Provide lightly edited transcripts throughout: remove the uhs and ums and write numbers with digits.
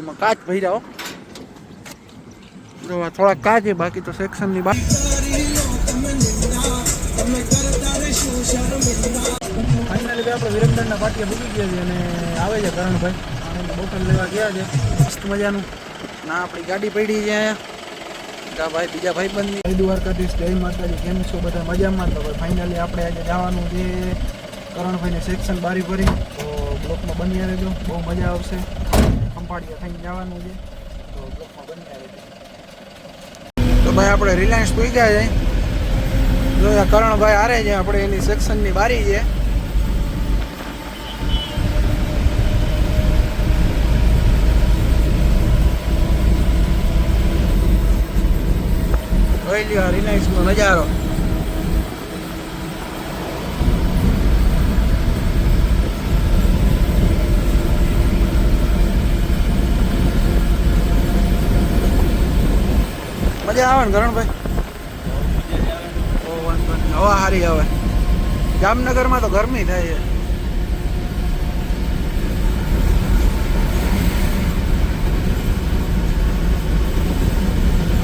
ગાડીમાં કાચ ભર્યા જો થોડા કાચ છે, બાકી તો સેક્શનની બહાર. ફાઇનલી આપણે વિરમદાનના પાટિયા મૂકી ગયા છે અને આવે છે કરણભાઈ અને બોટલ લેવા ગયા છે મસ્ત મજાનું. ના આપણી ગાડી પડી છે અહીંયા ભાઈ બીજા ભાઈ બંધ દ્વારકાધીશ જય માતાજી. કેમ છો બધા મજામાં? તો ભાઈ ફાઇનલી આપણે આજે જવાનું છે કરણભાઈને સેક્શન બારી ભરી. તો બ્લોકમાં બની રહેજો, બહુ મજા આવશે. ખંભાળિયા થઈને જવાનું છે તો બ્લોકમાં બની રહેજો. તો ભાઈ આપણે રિલાયન્સ પહોંચ્યા છે. જો કરણભાઈ હારે છે, આપણે એની સેક્શનની બારી છે. જોઈ લ્યો રિલાયન્સનો નજારો. મજા આવે ને કરણભાઈ? હવા સારી આવે. જામનગરમાં તો ગરમી થાય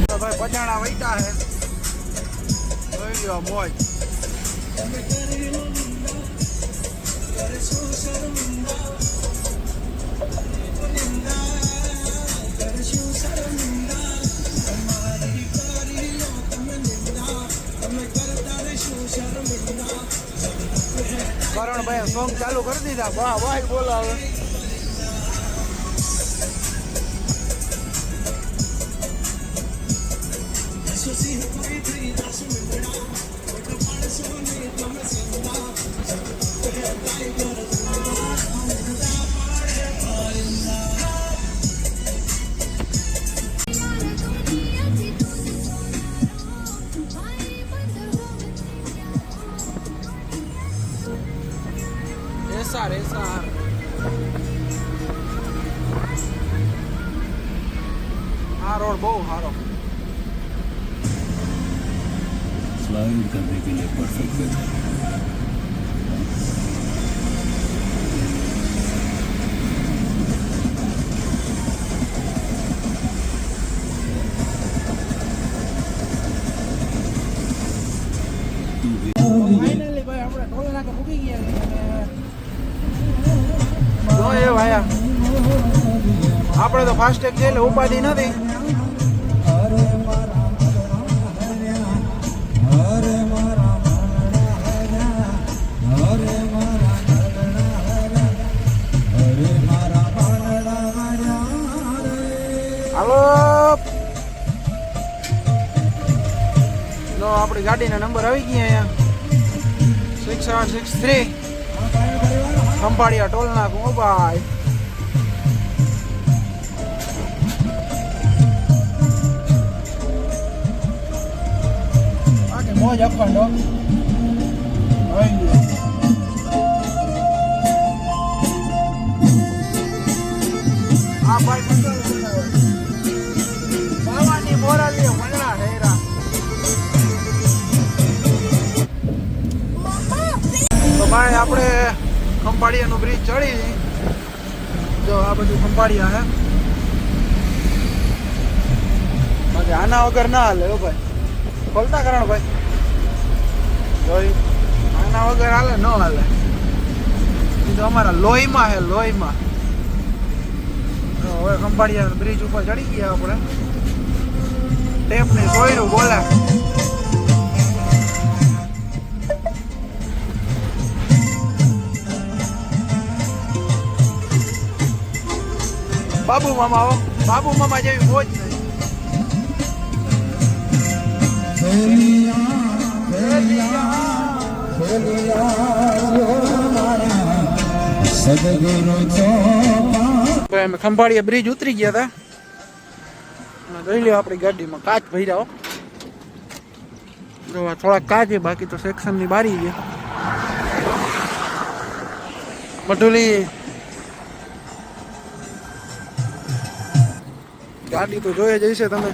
છે ભાઈ. પજાણા વૈતા હે, જોઈ લ્યો મોજ. કરણભાઈ સોંગ ચાલુ કરી દીધા. વાહ વાહ બોલો હવે. એસઆર આ રોડ બહુ સારો. फ्लाइंग करने के लिए परफेक्ट है. ફાઇનલી ભાઈ આપણે ટોલ નાકા મૂકી ગયા છે. જો એ ભાઈ આપણે તો ફાસ્ટેગ છે એટલે ઉપાધિ નથી. હાલો લો આપણી ગાડીના નંબર આવી ગયા અહીંયા 6763 ખંભાળિયા ટોલ નાકું. ઓ ભાઈ આખી મોજ અખંડો. આ ભાઈ બાવાની મોરાલી મંગળા હેરા. તો ભાઈ આપણે ખંભાળિયાનો બ્રિજ ચડી. જો આ બધું ખંભાળિયા હે. બાકી આના વગર ના હાલે હો ભાઈ. ખોલતા કરણભાઈ જોઈ આના વગર હાલે ન હાલે. એ તો અમારા લોહીમાં હે, લોહીમાં. હવે ખંભાળિયા બ્રિજ ઉપર ચડી ગયા આપણે. ટેપની સોયરું બોલે. બાબુ મામા આવો. બાબુ મામા જેવી મોજ નહીં. અમે ખંભાળિયા બ્રિજ ઉતરી ગયા હતા. જોઈ લ્યો આપણી ગાડીમાં કાચ ભર્યા. જો થોડા કાચ છે, બાકી તો સેક્શનની બારી છે. મઢુલી ગાડી તો જોઈએ જઈશે તમે.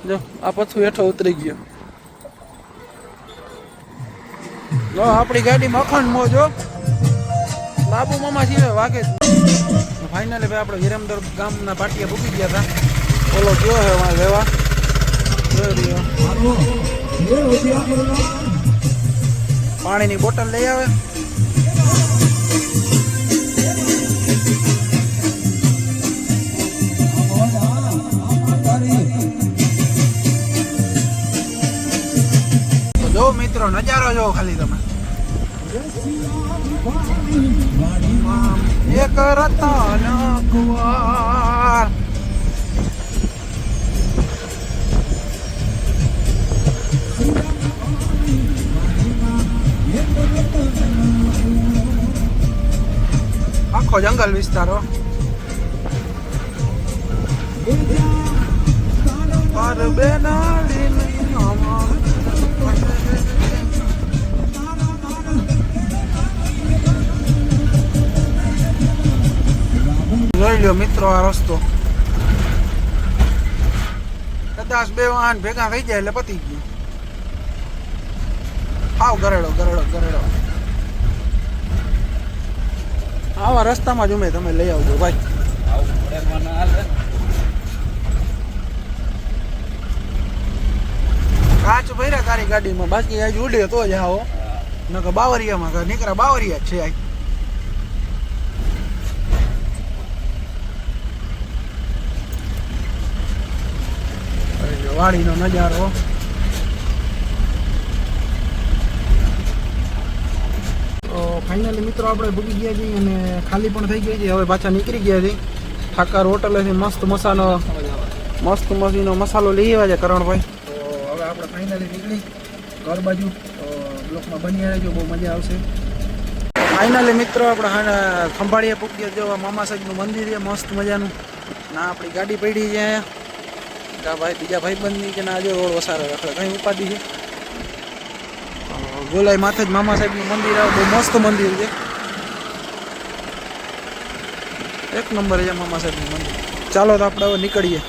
જો આ પથ્થું હેઠો ઉતરી ગયો. જો આપણી ગાડીમાં અખંડ મોજો. બાબુ મામા છે વાગે ફાઇનલી ભાઈ આપણે વિરમદર ગામના પાટિયા પૂકી ગયા હતા. ઓલો ગયો છે અમારે લેવા પાણીની બોટલ લઈ આવે. જો મિત્રો નજારો જો ખાલી તમે એક રતન કુંવર આખો જંગલ વિસ્તારો પર બેનાલી જોઈ લો મિત્રો આ રસ્તો કદાચ બે વાહન ભેગા થઈ જાય એટલે પતી ગયું. હાવ ગરેડો ગરેડો ગરેડો. આવા રસ્તામાં જ તમે લઈ આવજો ભાઈ. કાચ ભર્યા તારી ગાડીમાં, બાકી આજ ઉડે તો જ આવો નકર બાવરિયામાં નીકળ્યા બાવરિયા જ છે. આજ વાડીનો નજારો. તો ફાઇનલી મિત્રો આપણે ભૂગી ગયા છીએ અને ખાલી પણ થઈ ગઈ છે. હવે પાછા નીકળી ગયા છીએ ઠાકર હોટલેથી. મસ્ત મસીનો મસાલો લઈ આવ્યા છે કરણભાઈ. તો હવે આપણે ફાઇનલી નીકળી ઘર બાજુ. તો બ્લોકમાં બની રહેજો, બહુ મજા આવશે. ફાઇનલી મિત્રો આપણે ખંભાળીએ પૂગી ગયા. જો મામા સાહેબનું મંદિર છે મસ્ત મજાનું. ના આપણી ગાડી પડી છે અહીંયા. ભાઈ બીજા ભાઈ બંધની કે ના જો રોડ વસારો રાખે કઈ ઉપાધિ છે. ગોલાઈ માથે જ મામા સાહેબનું મંદિર આવે, બહુ મસ્ત મંદિર છે. એક નંબર છે મામા સાહેબનું મંદિર. ચાલો તો આપણે હવે નીકળીએ.